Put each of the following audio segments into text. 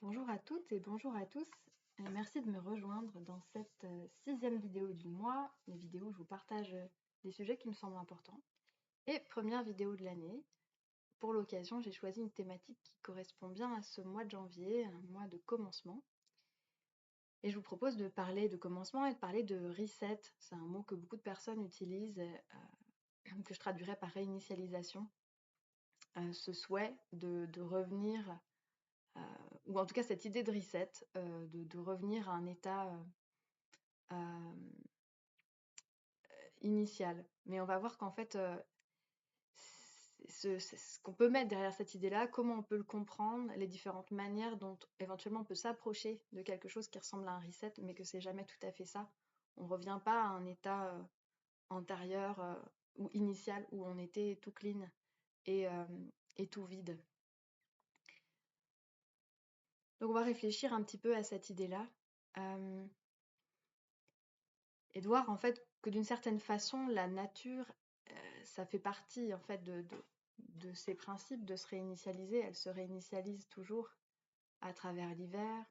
Bonjour à toutes et bonjour à tous. Merci de me rejoindre dans cette sixième vidéo du mois, une vidéo où je vous partage des sujets qui me semblent importants. Et première vidéo de l'année. Pour l'occasion, j'ai choisi une thématique qui correspond bien à ce mois de janvier, un mois de commencement. Et je vous propose de parler de commencement et de parler de reset. C'est un mot que beaucoup de personnes utilisent, que je traduirais par réinitialisation. Ce souhait de revenir ou en tout cas cette idée de reset, de revenir à un état initial. Mais on va voir qu'en fait, ce qu'on peut mettre derrière cette idée-là, comment on peut le comprendre, les différentes manières dont éventuellement on peut s'approcher de quelque chose qui ressemble à un reset, mais que c'est jamais tout à fait ça. On ne revient pas à un état antérieur ou initial où on était tout clean et, euh, et tout vide. Donc on va réfléchir un petit peu à cette idée-là et de voir en fait que d'une certaine façon la nature, ça fait partie en fait de ces principes de se réinitialiser. Elle se réinitialise toujours à travers l'hiver,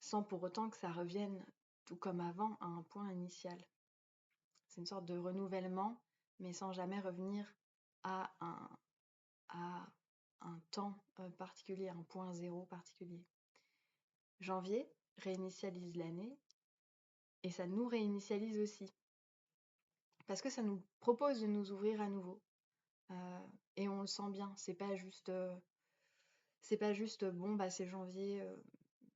sans pour autant que ça revienne tout comme avant à un point initial. C'est une sorte de renouvellement, mais sans jamais revenir à à un temps particulier, un point zéro particulier. Janvier réinitialise l'année et ça nous réinitialise aussi. Parce que ça nous propose de nous ouvrir à nouveau. Et on le sent bien, c'est pas juste bon, bah c'est janvier,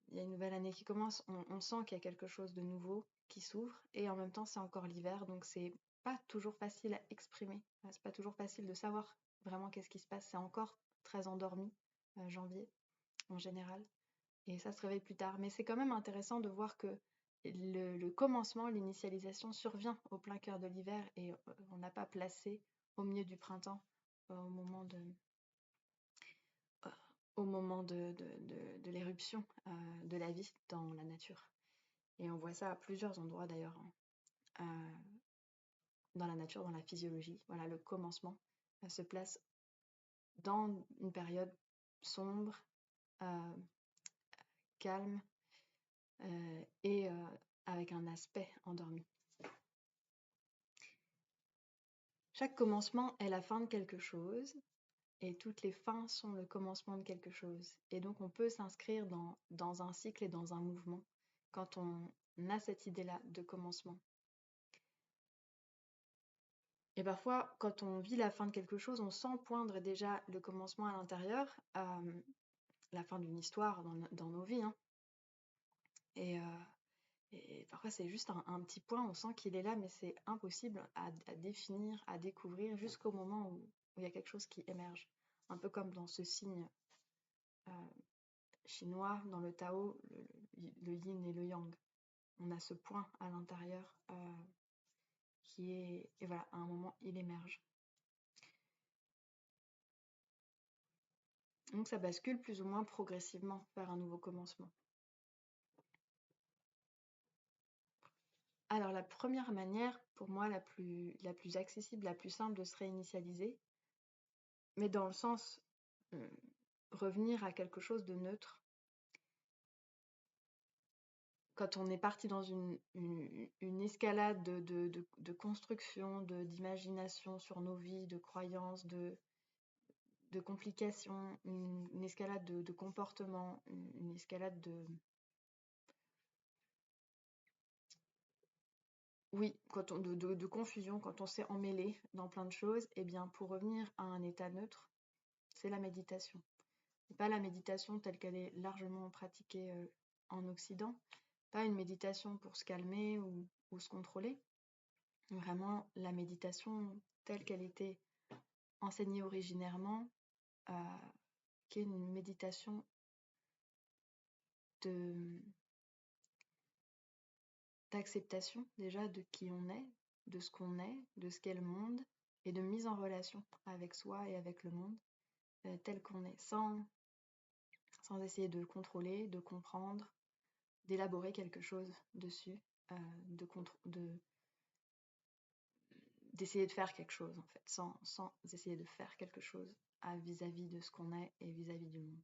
il y a une nouvelle année qui commence. On sent qu'il y a quelque chose de nouveau qui s'ouvre et en même temps c'est encore l'hiver, donc c'est pas toujours facile à exprimer. C'est pas toujours facile de savoir vraiment qu'est-ce qui se passe. C'est encore très endormi, janvier en général, et ça se réveille plus tard. Mais c'est quand même intéressant de voir que le commencement, l'initialisation survient au plein cœur de l'hiver et on n'a pas placé au milieu du printemps, au moment de l'éruption de la vie dans la nature. Et on voit ça à plusieurs endroits d'ailleurs, dans la nature, dans la physiologie. Voilà, le commencement se place dans une période sombre, calme et avec un aspect endormi. Chaque commencement est la fin de quelque chose et toutes les fins sont le commencement de quelque chose. Et donc on peut s'inscrire dans un cycle et dans un mouvement quand on a cette idée-là de commencement. Et parfois, quand on vit la fin de quelque chose, on sent poindre déjà le commencement à l'intérieur, la fin d'une histoire dans nos vies. Hein. Et parfois, c'est juste un petit point, on sent qu'il est là, mais c'est impossible à définir, à découvrir jusqu'au moment où il y a quelque chose qui émerge. Un peu comme dans ce signe chinois, dans le Tao, le yin et le yang. On a ce point à l'intérieur qui est... Et voilà, à un moment, il émerge. Donc ça bascule plus ou moins progressivement vers un nouveau commencement. Alors la première manière, pour moi, la plus accessible, la plus simple de se réinitialiser, mais dans le sens revenir à quelque chose de neutre. Quand on est parti dans une escalade de construction, d'imagination sur nos vies, de croyances, de complications, une escalade de comportement, une escalade de... Oui, de confusion, quand on s'est emmêlé dans plein de choses, eh bien pour revenir à un état neutre, c'est la méditation. Et pas la méditation telle qu'elle est largement pratiquée en Occident, pas une méditation pour se calmer ou se contrôler, vraiment la méditation telle qu'elle était enseignée originairement, qui est une méditation d'acceptation déjà de qui on est, de ce qu'on est, de ce qu'est le monde, et de mise en relation avec soi et avec le monde tel qu'on est, sans essayer de contrôler, de comprendre, d'élaborer quelque chose dessus, d'essayer de faire quelque chose, en fait, sans essayer de faire quelque chose vis-à-vis de ce qu'on est et vis-à-vis du monde.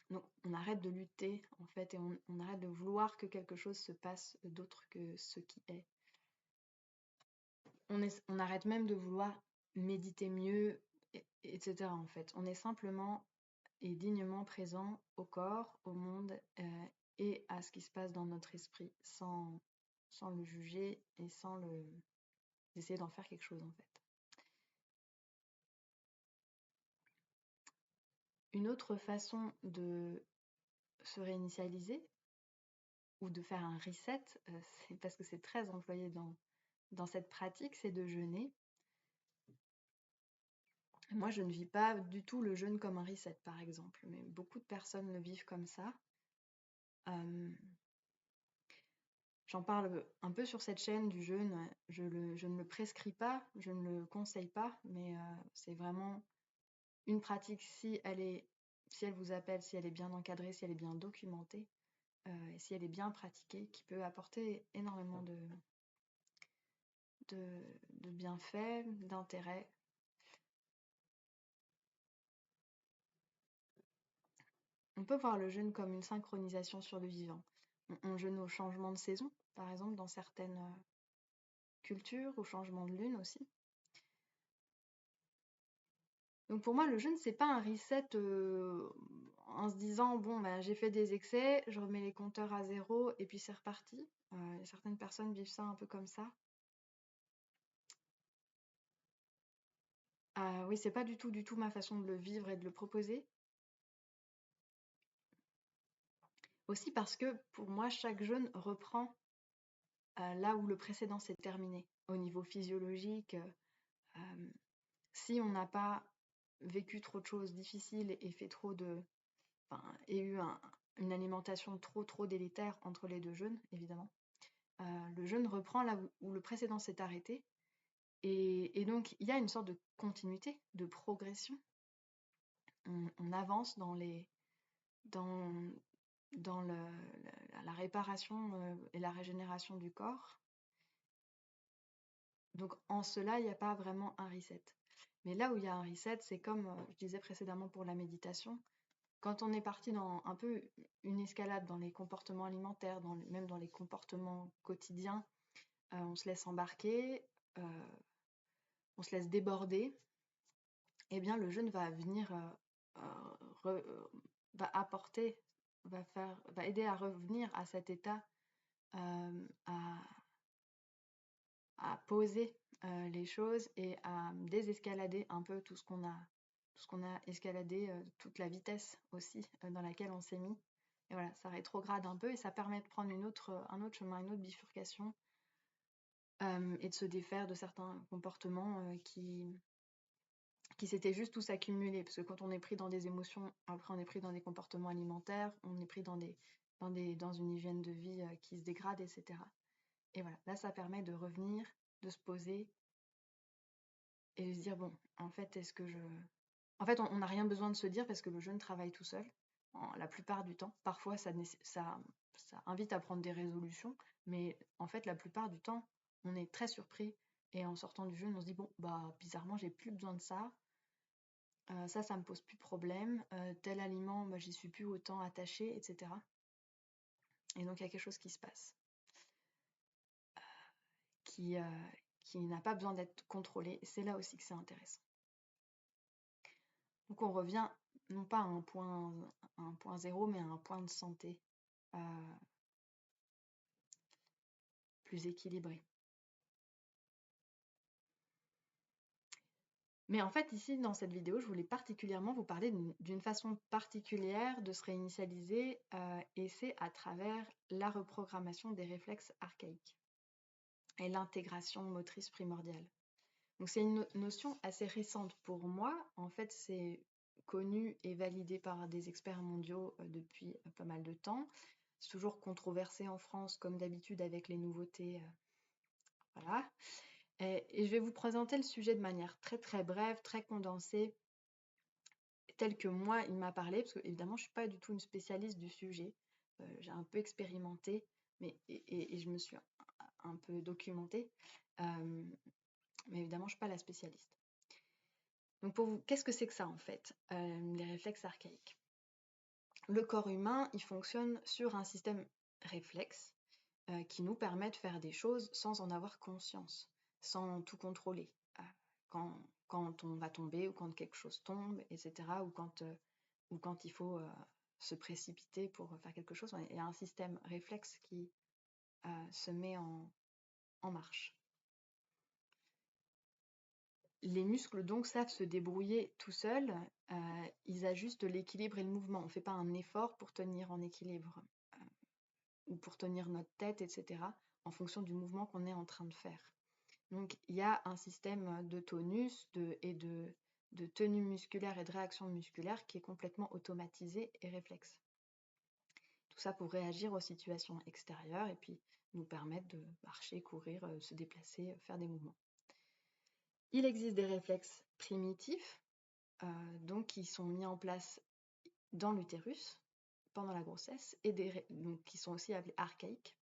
Donc, on arrête de lutter, en fait, et on arrête de vouloir que quelque chose se passe d'autre que ce qui est. On arrête même de vouloir méditer mieux, etc. en fait. On est simplement et dignement présent au corps, au monde et à ce qui se passe dans notre esprit, sans le juger et sans essayer d'en faire quelque chose en fait. Une autre façon de se réinitialiser ou de faire un reset, c'est parce que c'est très employé dans cette pratique, c'est de jeûner. Moi, je ne vis pas du tout le jeûne comme un reset, par exemple, mais beaucoup de personnes le vivent comme ça. J'en parle un peu sur cette chaîne du jeûne. Je ne le prescris pas, je ne le conseille pas, mais c'est vraiment une pratique si elle vous appelle, si elle est bien encadrée, si elle est bien documentée, et si elle est bien pratiquée, qui peut apporter énormément de bienfaits, d'intérêt. On peut voir le jeûne comme une synchronisation sur le vivant. On jeûne au changement de saison, par exemple, dans certaines cultures, au changement de lune aussi. Donc pour moi, le jeûne, c'est pas un reset en se disant bon bah j'ai fait des excès, je remets les compteurs à zéro et puis c'est reparti. Certaines personnes vivent ça un peu comme ça. Oui, c'est pas du tout ma façon de le vivre et de le proposer. Aussi parce que pour moi, chaque jeûne reprend là où le précédent s'est terminé. Au niveau physiologique, si on n'a pas vécu trop de choses difficiles et fait trop et eu une alimentation trop délétère entre les deux jeûnes, évidemment, le jeûne reprend là où le précédent s'est arrêté. Et donc, il y a une sorte de continuité, de progression. On avance dans la réparation et la régénération du corps. Donc, en cela, il n'y a pas vraiment un reset. Mais là où il y a un reset, c'est comme je disais précédemment pour la méditation, quand on est parti dans un peu une escalade dans les comportements alimentaires, même dans les comportements quotidiens, on se laisse embarquer, on se laisse déborder, eh bien le jeûne va venir va apporter, va aider à revenir à cet état, à poser les choses et à désescalader un peu tout ce qu'on a escaladé, toute la vitesse aussi dans laquelle on s'est mis. Et voilà, ça rétrograde un peu et ça permet de prendre un autre chemin, une autre bifurcation et de se défaire de certains comportements qui s'étaient juste tous accumulés. Parce que quand on est pris dans des émotions, après on est pris dans des comportements alimentaires, on est pris dans une hygiène de vie qui se dégrade, etc. Et voilà, là ça permet de revenir, de se poser et de se dire bon, en fait, En fait, on n'a rien besoin de se dire parce que le jeûne travaille tout seul, la plupart du temps. Parfois, ça invite à prendre des résolutions, mais en fait, la plupart du temps, on est très surpris. Et en sortant du jeûne, on se dit bon, bah bizarrement, j'ai plus besoin de ça. Ça me pose plus de problème. Tel aliment, bah, j'y suis plus autant attachée, etc. Et donc, il y a quelque chose qui se passe, qui n'a pas besoin d'être contrôlé. C'est là aussi que c'est intéressant. Donc, on revient non pas à un point zéro, mais à un point de santé plus équilibré. Mais en fait, ici, dans cette vidéo, je voulais particulièrement vous parler d'une façon particulière de se réinitialiser, et c'est à travers la reprogrammation des réflexes archaïques et l'intégration motrice primordiale. Donc c'est une notion assez récente pour moi. En fait, c'est connu et validé par des experts mondiaux depuis pas mal de temps. C'est toujours controversé en France, comme d'habitude avec les nouveautés. Voilà. Et je vais vous présenter le sujet de manière très très brève, très condensée, tel que moi il m'a parlé, parce que évidemment je ne suis pas du tout une spécialiste du sujet. j'ai un peu expérimenté, et je me suis un peu documentée, mais évidemment, je ne suis pas la spécialiste. Donc pour vous, qu'est-ce que c'est que ça en fait, les réflexes archaïques? Le corps humain, il fonctionne sur un système réflexe qui nous permet de faire des choses sans en avoir conscience, sans tout contrôler. Quand on va tomber ou quand quelque chose tombe, etc. Ou quand il faut se précipiter pour faire quelque chose, il y a un système réflexe qui se met en marche. Les muscles donc savent se débrouiller tout seuls, ils ajustent l'équilibre et le mouvement. On ne fait pas un effort pour tenir en équilibre ou pour tenir notre tête, etc., en fonction du mouvement qu'on est en train de faire. Donc il y a un système de tonus et de tenue musculaire et de réaction musculaire qui est complètement automatisé et réflexe. Tout ça pour réagir aux situations extérieures et puis nous permettre de marcher, courir, se déplacer, faire des mouvements. Il existe des réflexes primitifs, donc qui sont mis en place dans l'utérus pendant la grossesse, et donc, qui sont aussi appelés archaïques,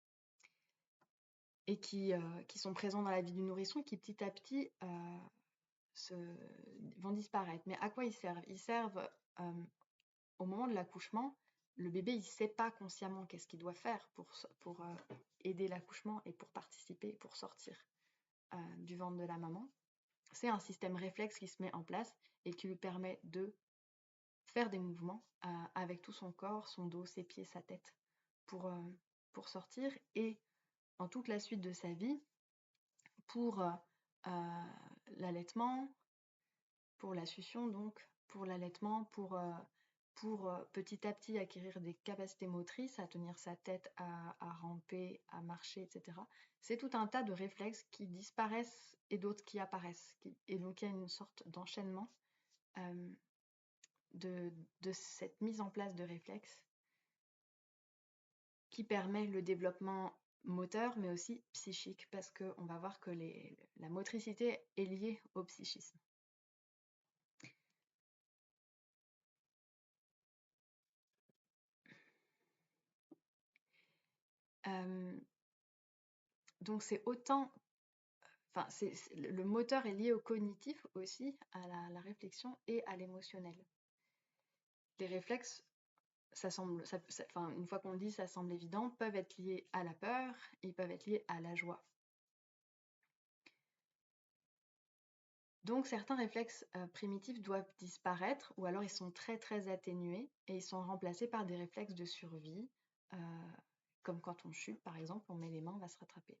et qui sont présents dans la vie du nourrisson, qui petit à petit vont disparaître. Mais à quoi ils servent? Ils servent au moment de l'accouchement. Le bébé, il ne sait pas consciemment qu'est-ce qu'il doit faire pour aider l'accouchement et pour participer, pour sortir du ventre de la maman. C'est un système réflexe qui se met en place et qui lui permet de faire des mouvements avec tout son corps, son dos, ses pieds, sa tête, pour sortir. Et en toute la suite de sa vie, pour l'allaitement, pour la succion, donc, pour l'allaitement, pour petit à petit acquérir des capacités motrices, à tenir sa tête, à ramper, à marcher, etc. C'est tout un tas de réflexes qui disparaissent et d'autres qui apparaissent. Et donc il y a une sorte d'enchaînement de cette mise en place de réflexes qui permet le développement moteur, mais aussi psychique, parce qu'on va voir que la motricité est liée au psychisme. Donc c'est autant, enfin le moteur est lié au cognitif aussi, à la réflexion et à l'émotionnel. Les réflexes, une fois qu'on le dit, ça semble évident, peuvent être liés à la peur, ils peuvent être liés à la joie. Donc certains réflexes primitifs doivent disparaître, ou alors ils sont très très atténués et ils sont remplacés par des réflexes de survie, comme quand on chute par exemple, on met les mains, on va se rattraper.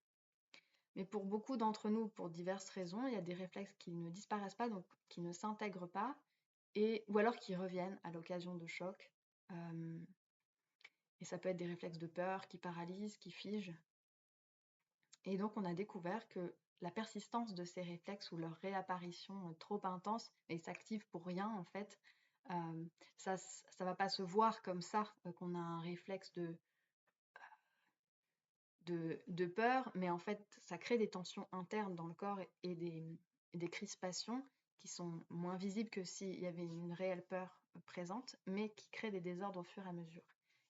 Mais pour beaucoup d'entre nous, pour diverses raisons, il y a des réflexes qui ne disparaissent pas, donc qui ne s'intègrent pas, ou alors qui reviennent à l'occasion de chocs. Et ça peut être des réflexes de peur qui paralysent, qui figent. Et donc on a découvert que la persistance de ces réflexes ou leur réapparition trop intense, et s'active pour rien en fait, ça va pas se voir comme ça, qu'on a un réflexe de peur, mais en fait ça crée des tensions internes dans le corps et des crispations qui sont moins visibles que s'il y avait une réelle peur présente, mais qui créent des désordres au fur et à mesure.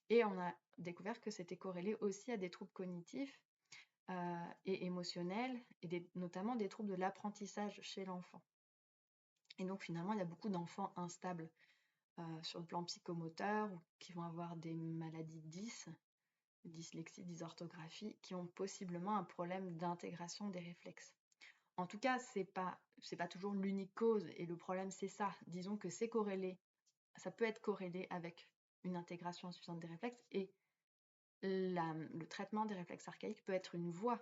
Et on a découvert que c'était corrélé aussi à des troubles cognitifs et émotionnels, et notamment des troubles de l'apprentissage chez l'enfant. Et donc finalement, il y a beaucoup d'enfants instables sur le plan psychomoteur, ou qui vont avoir des maladies 10, dyslexie, dysorthographie, qui ont possiblement un problème d'intégration des réflexes. En tout cas, c'est pas toujours l'unique cause, et le problème c'est ça. Disons que c'est corrélé, ça peut être corrélé avec une intégration insuffisante des réflexes, et le traitement des réflexes archaïques peut être une voie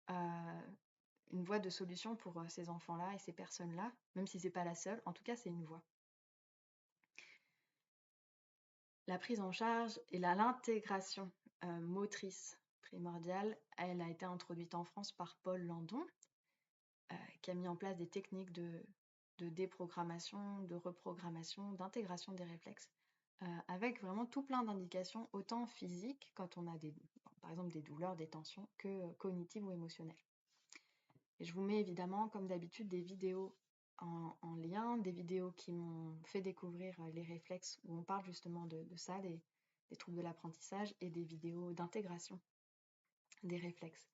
de solution pour ces enfants-là et ces personnes-là, même si c'est pas la seule, en tout cas c'est une voie. La prise en charge et l'intégration motrice primordiale, elle a été introduite en France par Paul Landon, qui a mis en place des techniques de déprogrammation, de reprogrammation, d'intégration des réflexes, avec vraiment tout plein d'indications, autant physiques, quand on a par exemple des douleurs, des tensions, que cognitives ou émotionnelles. Et je vous mets évidemment, comme d'habitude, des vidéos en lien, des vidéos qui m'ont fait découvrir les réflexes, où on parle justement de ça, des troubles de l'apprentissage et des vidéos d'intégration des réflexes.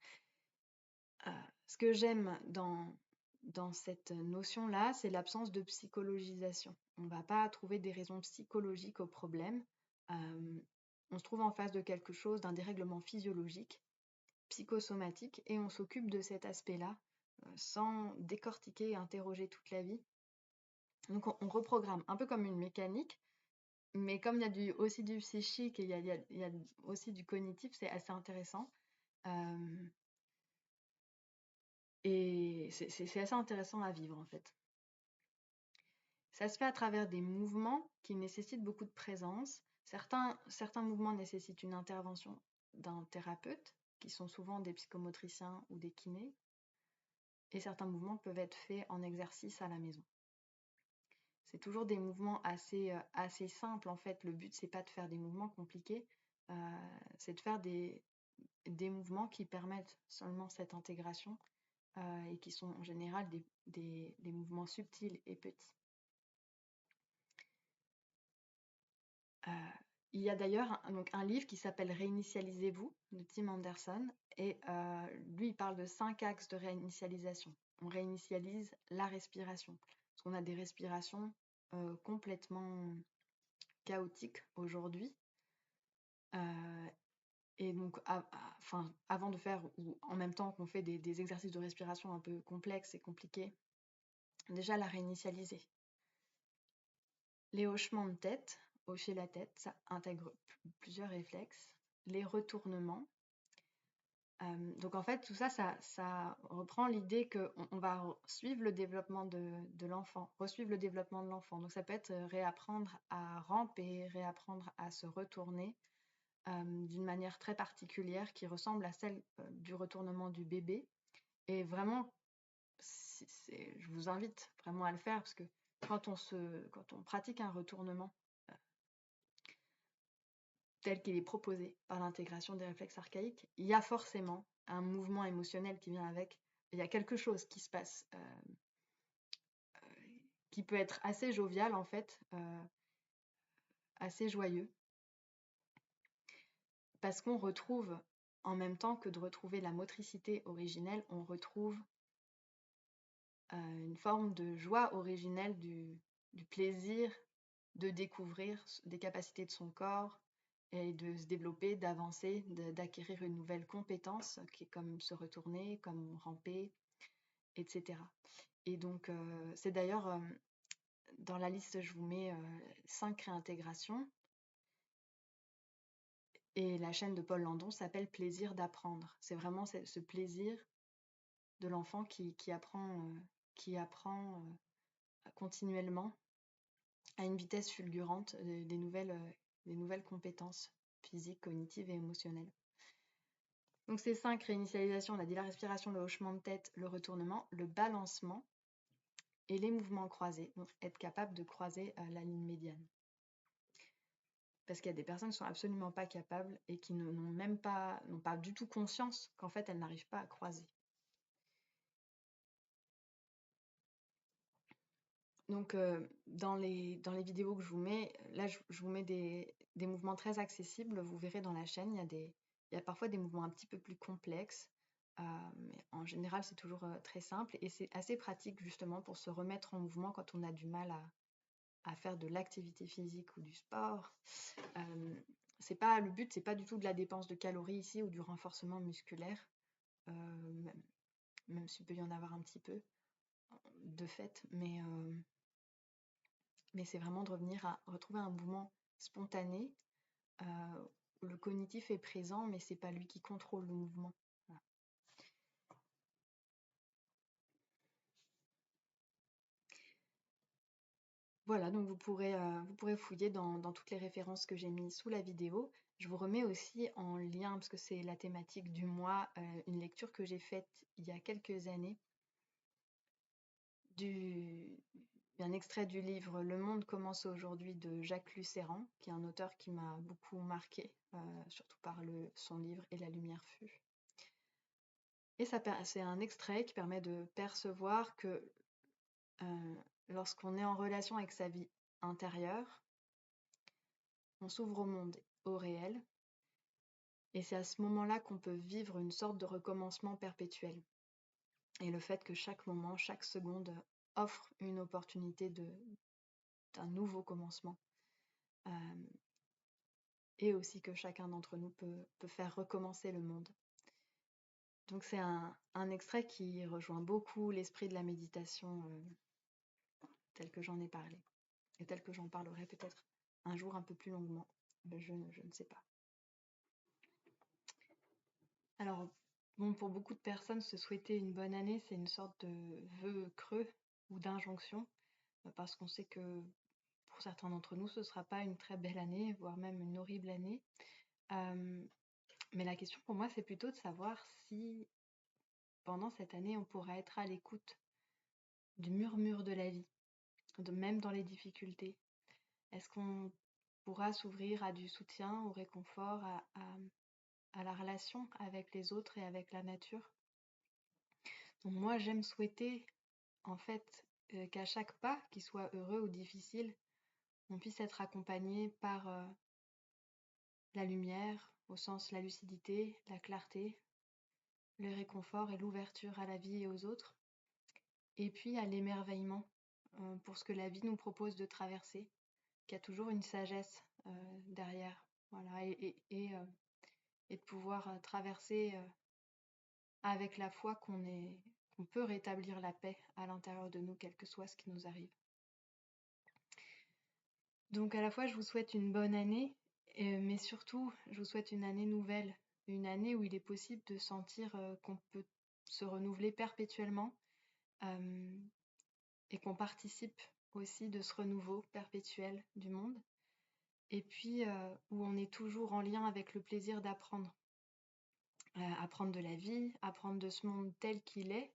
Ce que j'aime dans cette notion-là, c'est l'absence de psychologisation. On ne va pas trouver des raisons psychologiques au problème. On se trouve en face de quelque chose, d'un dérèglement physiologique, psychosomatique, et on s'occupe de cet aspect-là sans décortiquer et interroger toute la vie. Donc on reprogramme, un peu comme une mécanique, mais comme il y a aussi du psychique et il y a aussi du cognitif, c'est assez intéressant. Et c'est assez intéressant à vivre en fait. Ça se fait à travers des mouvements qui nécessitent beaucoup de présence. Certains mouvements nécessitent une intervention d'un thérapeute, qui sont souvent des psychomotriciens ou des kinés, et certains mouvements peuvent être faits en exercice à la maison. C'est toujours des mouvements assez simples en fait. Le but, c'est pas de faire des mouvements compliqués, c'est de faire des mouvements qui permettent seulement cette intégration et qui sont en général des mouvements subtils et petits. Il y a d'ailleurs un livre qui s'appelle Réinitialisez-vous de Tim Anderson et lui il parle de 5 axes de réinitialisation. On réinitialise la respiration parce qu'on a des respirations complètement chaotiques aujourd'hui et donc avant de faire ou en même temps qu'on fait des exercices de respiration un peu complexes et compliqués, déjà la réinitialiser. Les hochements de tête, hocher la tête, ça intègre plusieurs réflexes. Les retournements. Donc en fait, tout ça, ça reprend l'idée qu'on va suivre le développement de l'enfant, resuivre le développement de l'enfant. Donc ça peut être réapprendre à ramper, réapprendre à se retourner d'une manière très particulière qui ressemble à celle du retournement du bébé. Et vraiment, je vous invite vraiment à le faire parce que quand on pratique un retournement tel qu'il est proposé par l'intégration des réflexes archaïques, il y a forcément un mouvement émotionnel qui vient avec. Il y a quelque chose qui se passe qui peut être assez jovial en fait, assez joyeux, parce qu'on retrouve, en même temps que de retrouver la motricité originelle, on retrouve une forme de joie originelle du plaisir de découvrir des capacités de son corps et de se développer, d'avancer, d'acquérir une nouvelle compétence qui est comme se retourner, comme ramper, etc. Et donc, c'est d'ailleurs, dans la liste, je vous mets 5 réintégrations. Et la chaîne de Paul Landon s'appelle Plaisir d'apprendre. C'est vraiment ce plaisir de l'enfant qui apprend continuellement à une vitesse fulgurante des nouvelles compétences physiques, cognitives et émotionnelles. Donc ces 5 réinitialisations, on a dit la respiration, le hochement de tête, le retournement, le balancement et les mouvements croisés. Donc être capable de croiser la ligne médiane. Parce qu'il y a des personnes qui ne sont absolument pas capables et qui n'ont pas du tout conscience qu'en fait elles n'arrivent pas à croiser. Donc dans les vidéos que je vous mets, là je vous mets des mouvements très accessibles. Vous verrez dans la chaîne, il y a parfois des mouvements un petit peu plus complexes, mais en général c'est toujours très simple et c'est assez pratique justement pour se remettre en mouvement quand on a du mal à faire de l'activité physique ou du sport. Le but, c'est pas du tout de la dépense de calories ici ou du renforcement musculaire, même s'il peut y en avoir un petit peu de fait, mais c'est vraiment de revenir à retrouver un mouvement spontané où le cognitif est présent, mais c'est pas lui qui contrôle le mouvement. Voilà. Voilà, donc vous pourrez fouiller dans toutes les références que j'ai mises sous la vidéo. Je vous remets aussi en lien, parce que c'est la thématique du mois, une lecture que j'ai faite il y a quelques années, un extrait du livre Le monde commence aujourd'hui de Jacques Lucéran, qui est un auteur qui m'a beaucoup marqué, surtout par son livre Et la lumière fut. Et c'est un extrait qui permet de percevoir que lorsqu'on est en relation avec sa vie intérieure, on s'ouvre au monde. au réel. Et c'est à ce moment-là qu'on peut vivre une sorte de recommencement perpétuel. Et le fait que chaque moment, chaque seconde offre une opportunité d'un nouveau commencement. Et aussi que chacun d'entre nous peut faire recommencer le monde. Donc c'est un extrait qui rejoint beaucoup l'esprit de la méditation tel que j'en ai parlé. Et tel que j'en parlerai peut-être un jour un peu plus longuement. Je ne sais pas. Alors, bon, pour beaucoup de personnes, se souhaiter une bonne année, c'est une sorte de vœu creux ou d'injonction, parce qu'on sait que pour certains d'entre nous, ce ne sera pas une très belle année, voire même une horrible année. Mais la question pour moi, c'est plutôt de savoir si pendant cette année, on pourra être à l'écoute du murmure de la vie, même dans les difficultés. Est-ce qu'on pourra s'ouvrir à du soutien, au réconfort, à la relation avec les autres et avec la nature? Donc moi, j'aime souhaiter en fait qu'à chaque pas, qu'il soit heureux ou difficile, on puisse être accompagné par la lumière, au sens la lucidité, la clarté, le réconfort et l'ouverture à la vie et aux autres, et puis à l'émerveillement pour ce que la vie nous propose de traverser, qu'il y a toujours une sagesse derrière, voilà, et de pouvoir traverser avec la foi qu'on peut rétablir la paix à l'intérieur de nous, quel que soit ce qui nous arrive. Donc à la fois, je vous souhaite une bonne année, mais surtout, je vous souhaite une année nouvelle, une année où il est possible de sentir qu'on peut se renouveler perpétuellement et qu'on participe aussi de ce renouveau perpétuel du monde, et puis où on est toujours en lien avec le plaisir d'apprendre. Apprendre de la vie, apprendre de ce monde tel qu'il est,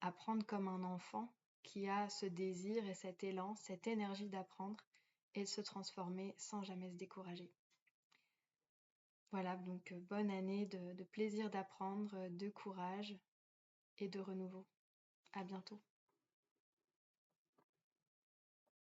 apprendre comme un enfant qui a ce désir et cet élan, cette énergie d'apprendre et de se transformer sans jamais se décourager. Voilà, donc bonne année de plaisir d'apprendre, de courage et de renouveau. À bientôt.